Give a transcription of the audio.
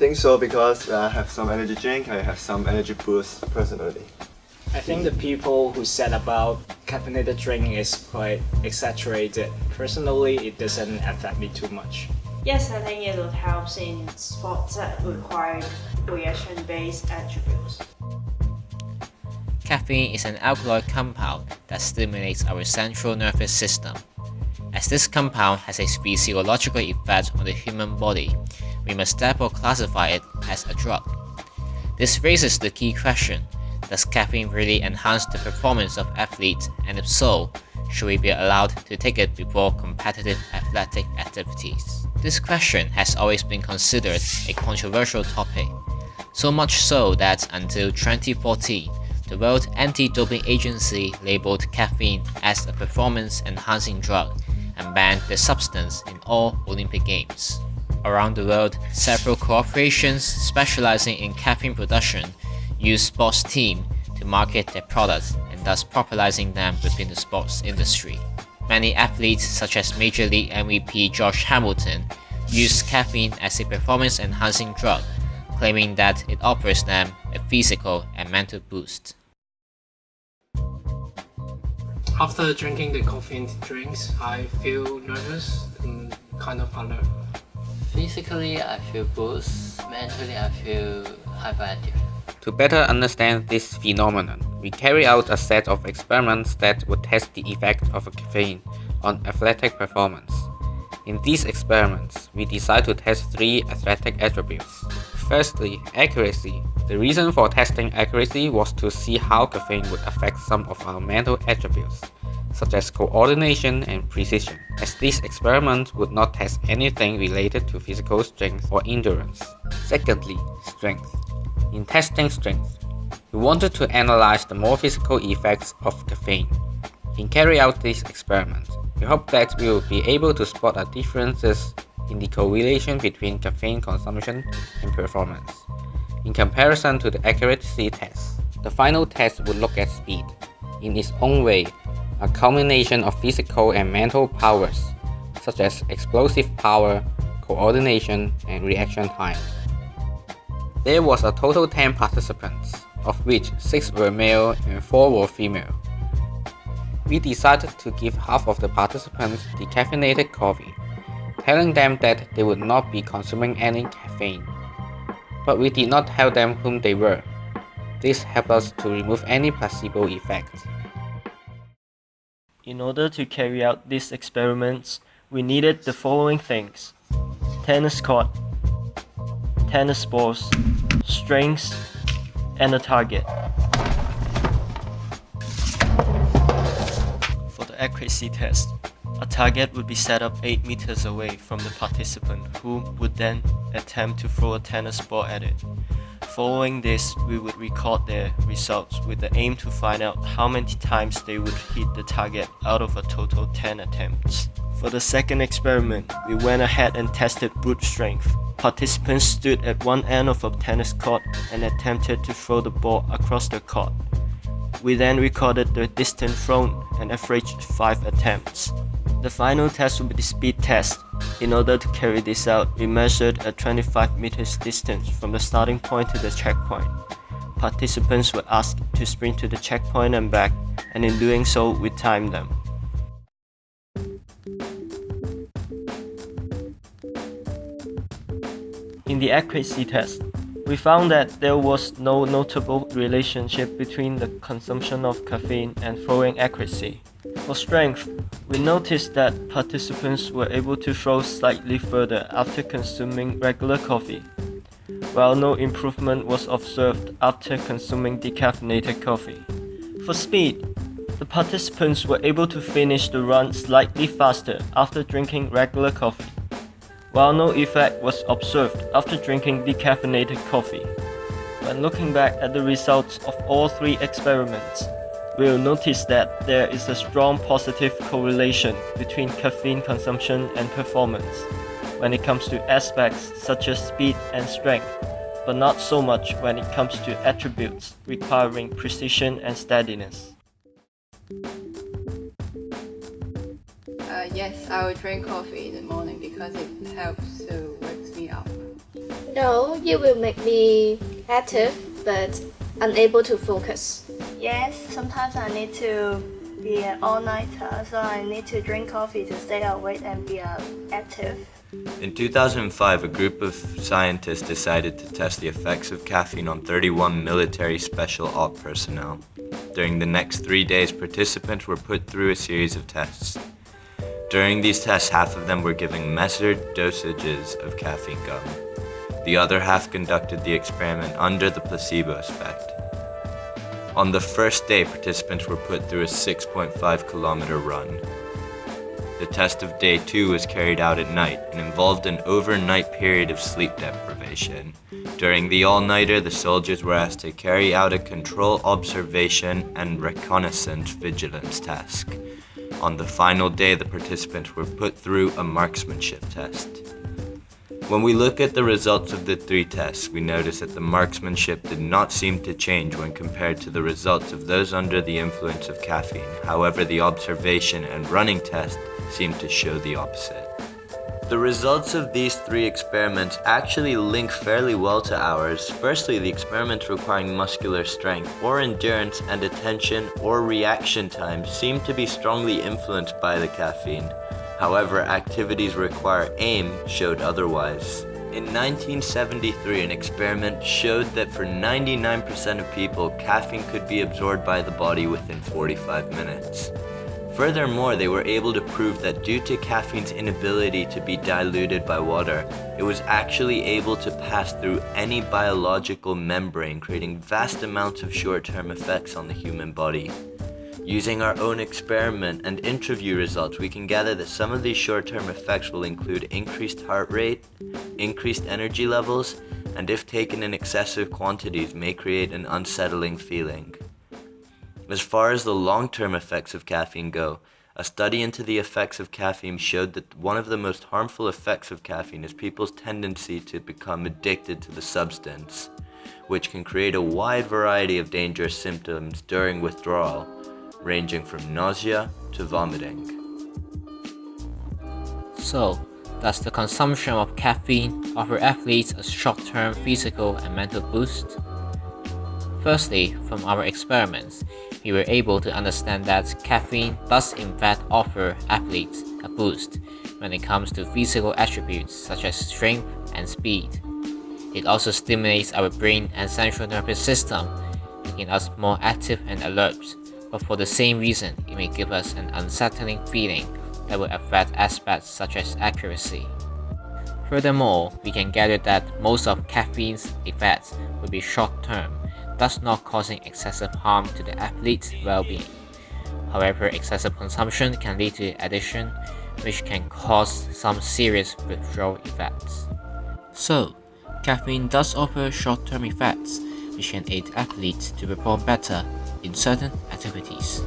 think so because I have some energy drink, I have some energy boost personally. I think the people who said about caffeinated drinking is quite exaggerated. Personally, it doesn't affect me too much. Yes, I think it helps in sports that require reaction-based attributes. Caffeine is an alkaloid compound that stimulates our central nervous system. As this compound has a physiological effect on the human body, we must therefore classify it as a drug. This raises the key question: does caffeine really enhance the performance of athletes, and if so, should we be allowed to take it before competitive athletic activities? This question has always been considered a controversial topic, so much so that until 2014, the World Anti-Doping Agency labeled caffeine as a performance-enhancing drug and banned the substance in all Olympic Games. Around the world, several corporations specializing in caffeine production use sports teams to market their products and thus popularizing them within the sports industry. Many athletes, such as Major League MVP George Hamilton, use caffeine as a performance-enhancing drug, claiming that it offers them a physical and mental boost. After drinking the caffeine drinks, I feel nervous and kind of alert. Physically, I feel boost. Mentally, I feel hyperactive. To better understand this phenomenon, we carry out a set of experiments that would test the effect of caffeine on athletic performance. In these experiments, we decided to test three athletic attributes. Firstly, accuracy. The reason for testing accuracy was to see how caffeine would affect some of our mental attributes, such as coordination and precision, as these experiments would not test anything related to physical strength or endurance. Secondly, strength. In testing strength, we wanted to analyze the more physical effects of caffeine. In carrying out this experiment, we hope that we will be able to spot the differences in the correlation between caffeine consumption and performance, in comparison to the accuracy test. The final test would look at speed, in its own way, a combination of physical and mental powers, such as explosive power, coordination, and reaction time. There was a total of 10 participants, of which 6 were male and 4 were female. We decided to give half of the participants decaffeinated coffee, telling them that they would not be consuming any caffeine. But we did not tell them whom they were. This helped us to remove any placebo effect. In order to carry out these experiments, we needed the following things: tennis court, tennis balls, strings, and a target. For the accuracy test, a target would be set up 8 meters away from the participant, who would then attempt to throw a tennis ball at it. Following this, we would record their results with the aim to find out how many times they would hit the target out of a total of 10 attempts. For the second experiment, we went ahead and tested brute strength. Participants stood at one end of a tennis court and attempted to throw the ball across the court. We then recorded the distance thrown and averaged 5 attempts. The final test will be the speed test. In order to carry this out, we measured a 25 meters distance from the starting point to the checkpoint. Participants were asked to sprint to the checkpoint and back, and in doing so, we timed them. In the accuracy test, we found that there was no notable relationship between the consumption of caffeine and throwing accuracy. For strength, we noticed that participants were able to throw slightly further after consuming regular coffee, while no improvement was observed after consuming decaffeinated coffee. For speed, the participants were able to finish the run slightly faster after drinking regular coffee, while no effect was observed after drinking decaffeinated coffee. When looking back at the results of all 3 experiments, we will notice that there is a strong positive correlation between caffeine consumption and performance when it comes to aspects such as speed and strength, but not so much when it comes to attributes requiring precision and steadiness. Yes, I will drink coffee in the morning because it helps to wake me up. No, it will make me active but unable to focus. Yes, sometimes I need to be an all-nighter, so I need to drink coffee to stay awake and be active. In 2005, a group of scientists decided to test the effects of caffeine on 31 military special op personnel. During the next 3 days, participants were put through a series of tests. During these tests, half of them were given measured dosages of caffeine gum. The other half conducted the experiment under the placebo effect. On the first day, participants were put through a 6.5-kilometer run. The test of day 2 was carried out at night and involved an overnight period of sleep deprivation. During the all-nighter, the soldiers were asked to carry out a control observation and reconnaissance vigilance task. On the final day, the participants were put through a marksmanship test. When we look at the results of the 3 tests, we notice that the marksmanship did not seem to change when compared to the results of those under the influence of caffeine. However, the observation and running test seemed to show the opposite. The results of these 3 experiments actually link fairly well to ours. Firstly, the experiments requiring muscular strength or endurance and attention or reaction time seem to be strongly influenced by the caffeine. However, activities require aim showed otherwise. In 1973, an experiment showed that for 99% of people, caffeine could be absorbed by the body within 45 minutes. Furthermore, they were able to prove that due to caffeine's inability to be diluted by water, it was actually able to pass through any biological membrane, creating vast amounts of short-term effects on the human body. Using our own experiment and interview results, we can gather that some of these short-term effects will include increased heart rate, increased energy levels, and if taken in excessive quantities, may create an unsettling feeling. As far as the long-term effects of caffeine go, a study into the effects of caffeine showed that one of the most harmful effects of caffeine is people's tendency to become addicted to the substance, which can create a wide variety of dangerous symptoms during withdrawal, ranging from nausea to vomiting. So, does the consumption of caffeine offer athletes a short-term physical and mental boost? Firstly, from our experiments, we were able to understand that caffeine does in fact offer athletes a boost when it comes to physical attributes such as strength and speed. It also stimulates our brain and central nervous system, making us more active and alert, but for the same reason, it may give us an unsettling feeling that will affect aspects such as accuracy. Furthermore, we can gather that most of caffeine's effects will be short-term, thus not causing excessive harm to the athlete's well-being. However, excessive consumption can lead to addiction, which can cause some serious withdrawal effects. So, caffeine does offer short-term effects, which can aid athletes to perform better in certain activities.